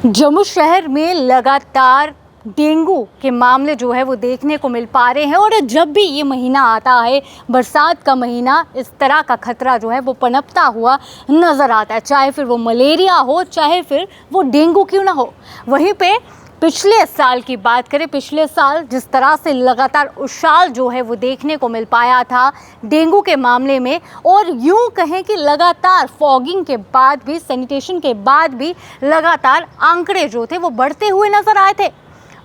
जम्मू शहर में लगातार डेंगू के मामले जो है वो देखने को मिल पा रहे हैं और जब भी ये महीना आता है, बरसात का महीना, इस तरह का खतरा जो है वो पनपता हुआ नज़र आता है। चाहे फिर वो मलेरिया हो, चाहे फिर वो डेंगू क्यों ना हो। वहीं पे पिछले साल की बात करें, पिछले साल जिस तरह से लगातार उछाल जो है वो देखने को मिल पाया था डेंगू के मामले में, और यूं कहें कि लगातार फॉगिंग के बाद भी, सैनिटेशन के बाद भी लगातार आंकड़े जो थे वो बढ़ते हुए नज़र आए थे।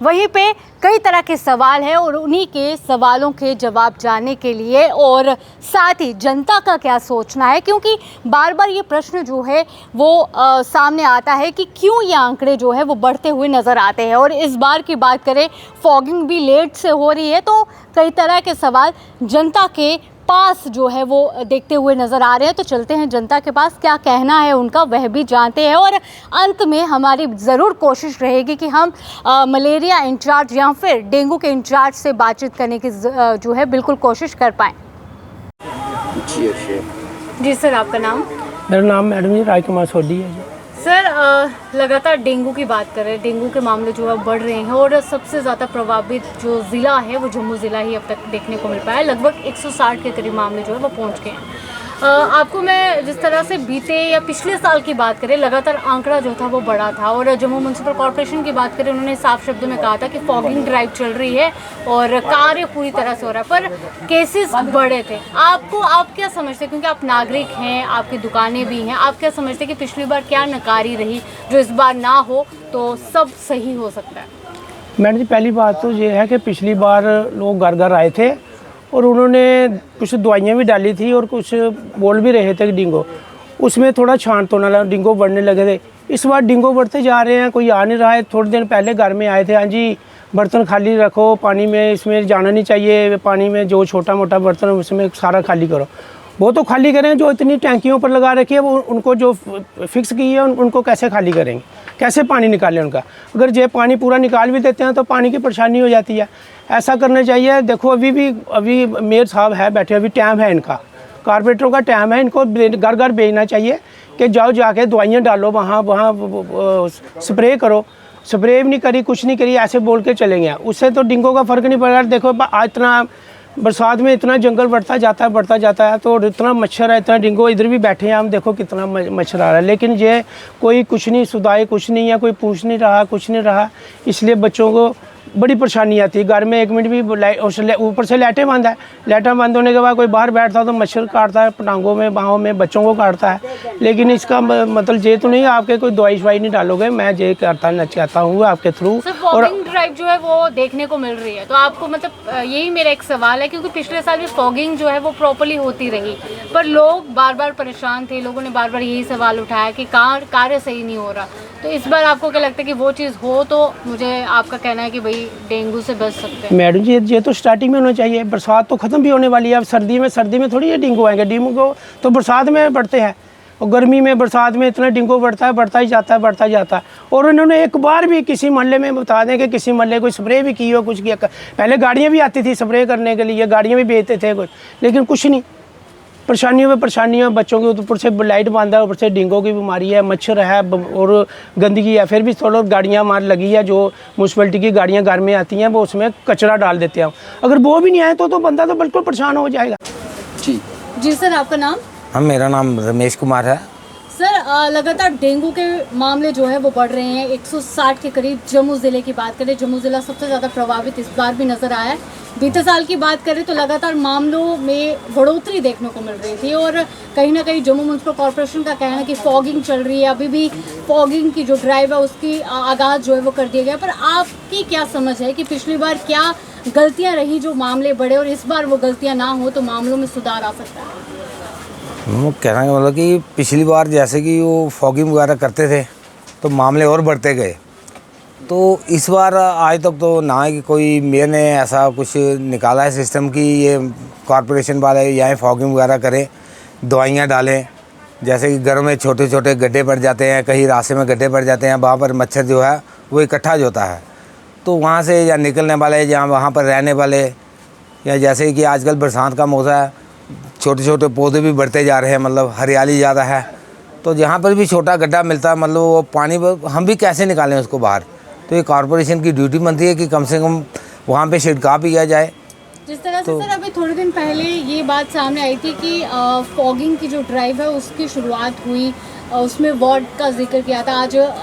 वहीं पे कई तरह के सवाल हैं और उन्हीं के सवालों के जवाब जानने के लिए और साथ ही जनता का क्या सोचना है, क्योंकि बार बार ये प्रश्न जो है वो सामने आता है कि क्यों ये आंकड़े जो है वो बढ़ते हुए नज़र आते हैं। और इस बार की बात करें, फॉगिंग भी लेट से हो रही है, तो कई तरह के सवाल जनता के पास जो है वो देखते हुए नज़र आ रहे हैं। तो चलते हैं जनता के पास, क्या कहना है उनका वह भी जानते हैं। और अंत में हमारी ज़रूर कोशिश रहेगी कि हम मलेरिया इंचार्ज या फिर डेंगू के इंचार्ज से बातचीत करने की जो है बिल्कुल कोशिश कर पाएँ। जी सर, आपका नाम? मेरा नाम मैडम जी राजकुमार सोडी है जी। सर, लगातार डेंगू की बात करें, डेंगू के मामले जो है बढ़ रहे हैं और सबसे ज़्यादा प्रभावित जो ज़िला है वो जम्मू ज़िला ही अब तक देखने को मिल पाया है। लगभग 160 के करीब मामले जो है वो पहुंच गए हैं। आपको मैं जिस तरह से बीते या पिछले साल की बात करें, लगातार आंकड़ा जो था वो बढ़ा था और जम्मू म्यूनसिपल कॉर्पोरेशन की बात करें, उन्होंने साफ शब्दों में कहा था कि फॉगिंग ड्राइव चल रही है और कार्य पूरी तरह से हो रहा है, पर केसेस बढ़े थे। आप क्या समझते हैं, क्योंकि आप नागरिक हैं, आपकी दुकानें भी हैं, आप क्या समझते हैं कि पिछली बार क्या नकारी रही जो इस बार ना हो तो सब सही हो सकता है? मैडम जी, पहली बात तो ये है कि पिछली बार लोग घर घर आए थे और उन्होंने कुछ दवाइयाँ भी डाली थी और कुछ बोल भी रहे थे कि डेंगू, उसमें थोड़ा छांट तो ना डेंगू बढ़ने लगे थे। इस बार डेंगू बढ़ते जा रहे हैं, कोई आ नहीं रहा है। थोड़े दिन पहले घर में आए थे, हाँ जी बर्तन खाली रखो, पानी में इसमें जाना नहीं चाहिए, पानी में जो छोटा मोटा बर्तन है उसमें सारा खाली करो। वो तो खाली करें, जो इतनी टैंकियों पर लगा रखी है वो उनको जो फिक्स की है उनको कैसे खाली करेंगे, कैसे पानी निकालें उनका? अगर ये पानी पूरा निकाल भी देते हैं तो पानी की परेशानी हो जाती है। ऐसा करना चाहिए। देखो अभी मेयर साहब है बैठे, अभी टाइम है इनका, कारपोरेटरों का टाइम है, इनको घर घर भेजना चाहिए कि जाओ जाके दवाइयाँ डालो, वहाँ स्प्रे करो। स्प्रे भी नहीं करी, कुछ नहीं करी, ऐसे बोल के चले गए, उससे तो डेंगू का फ़र्क नहीं पड़ेगा। देखो आज इतना बरसात में इतना जंगल बढ़ता जाता है तो इतना मच्छर है, इतना डेंगू। इधर भी बैठे हैं हम, देखो कितना मच्छर आ रहा है, लेकिन ये कोई कुछ नहीं सुधाए, कुछ नहीं है, कोई पूछ नहीं रहा, कुछ नहीं रहा। इसलिए बच्चों को बड़ी परेशानी आती है। घर में 1 मिनट भी ऊपर से लाइटें बंद है, लाइटें बंद होने के बाद कोई बाहर बैठता तो मच्छर काटता है, पटांगों में बाहों में बच्चों को काटता है। लेकिन इसका मतलब ये तो नहीं आपके कोई दवाई शवाई नहीं डालोगे, मैं ये चाहता हूँ आपके थ्रू। और ड्राइव जो है वो देखने को मिल रही है, तो आपको मतलब यही मेरा एक सवाल है, क्योंकि पिछले साल भी फॉगिंग जो है वो प्रॉपर्ली होती रही, पर लोग बार बार परेशान थे, लोगों ने बार बार यही सवाल उठाया कि कार्य सही नहीं हो रहा। तो इस बार आपको क्या लगता है कि वो चीज़ हो, तो मुझे आपका कहना है कि भाई डेंगू से बच सकते हैं? मैडम जी, ये तो स्टार्टिंग में होना चाहिए। बरसात तो ख़त्म भी होने वाली है, अब सर्दी में थोड़ी ये डेंगू आएंगे। डेंगू तो बरसात में बढ़ते हैं और गर्मी में बरसात में इतना डेंगू बढ़ता ही जाता है। और उन्होंने एक बार भी किसी मोहल्ले में बता दें कि किसी मोहल्ले कोई स्प्रे भी की हो, कुछ किया। पहले गाड़ियाँ भी आती थी स्प्रे करने के लिए, गाड़ियाँ भी भेजते थे कुछ, लेकिन कुछ नहीं। परेशानियों में परेशानियाँ, बच्चों के ऊपर से लाइट बंद है, ऊपर से डेंगू की बीमारी है, मच्छर है और गंदगी है। फिर भी थोड़ा गाड़ियाँ मार लगी है, जो म्यूनसिपलिटी की गाड़ियाँ घर में आती हैं वो उसमें कचरा डाल देते हैं। अगर वो भी नहीं आए तो बंदा तो बिल्कुल परेशान हो जाएगा। जी सर, आपका नाम? हाँ, मेरा नाम रमेश कुमार है। सर, लगातार डेंगू के मामले जो है वो बढ़ रहे हैं, 160 के करीब जम्मू ज़िले की बात करें, जम्मू ज़िला सबसे ज़्यादा प्रभावित इस बार भी नज़र आया है। बीते साल की बात करें तो लगातार मामलों में बढ़ोतरी देखने को मिल रही थी और कहीं ना कहीं जम्मू म्यूनसिपल कॉर्पोरेशन का कहना है कि फॉगिंग चल रही है, अभी भी फॉगिंग की जो ड्राइव है उसकी आगाज़ जो है वो कर दिया गया। पर आपकी क्या समझ है कि पिछली बार क्या गलतियाँ रही जो मामले बढ़े और इस बार वो गलतियाँ ना हो तो मामलों में सुधार आ सकता है? वो कहना है मतलब कि पिछली बार जैसे कि वो फॉगिंग वगैरह करते थे तो मामले और बढ़ते गए, तो इस बार आज तक तो ना है कि कोई मेयर ने ऐसा कुछ निकाला है सिस्टम कि ये कॉर्पोरेशन वाले यहाँ फॉगिंग वगैरह करें, दवाइयाँ डालें। जैसे कि घरों में छोटे छोटे गड्ढे पड़ जाते हैं, कहीं रास्ते में गड्ढे पड़ जाते हैं, वहाँ पर मच्छर जो है वो इकट्ठा होता है, तो वहाँ से या निकलने वाले या वहाँ पर रहने वाले, या जैसे कि आजकल बरसात का मौसम है, छोटे छोटे पौधे भी बढ़ते जा रहे हैं, मतलब हरियाली ज़्यादा है, तो जहाँ पर भी छोटा गड्ढा मिलता है मतलब वो पानी हम भी कैसे निकालें उसको बाहर। तो ये कॉरपोरेशन की ड्यूटी बनती है कि कम से कम वहाँ पे छिड़काव किया जाए। जिस तरह से सर अभी थोड़े दिन पहले ये बात सामने आई थी कि फॉगिंग की जो ड्राइव है उसकी शुरुआत हुई, उसमें वार्ड का जिक्र किया था।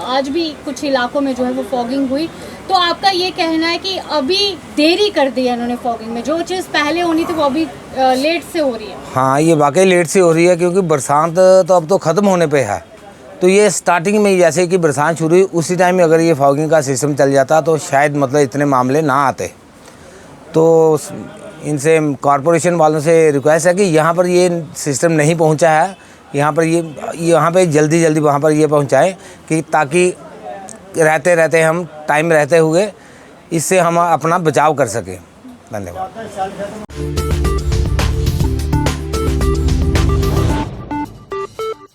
आज भी कुछ इलाकों में जो है वो फॉगिंग हुई। तो आपका ये कहना है कि अभी देरी कर दी है इन्होंने फॉगिंग में, जो चीज़ पहले होनी थी वो अभी लेट से हो रही है? हाँ, ये वाकई लेट से हो रही है क्योंकि बरसात तो अब तो ख़त्म होने पे है। तो ये स्टार्टिंग में ही जैसे कि बरसात शुरू हुई उसी टाइम में अगर ये फॉगिंग का सिस्टम चल जाता तो शायद मतलब इतने मामले ना आते। तो इनसे कॉरपोरेशन वालों से रिक्वेस्ट है कि यहाँ पर ये सिस्टम नहीं पहुँचा है, यहाँ पे जल्दी वहाँ पर ये पहुँचाएँ कि ताकि रहते हम टाइम रहते हुए इससे हम अपना बचाव कर सकें। धन्यवाद।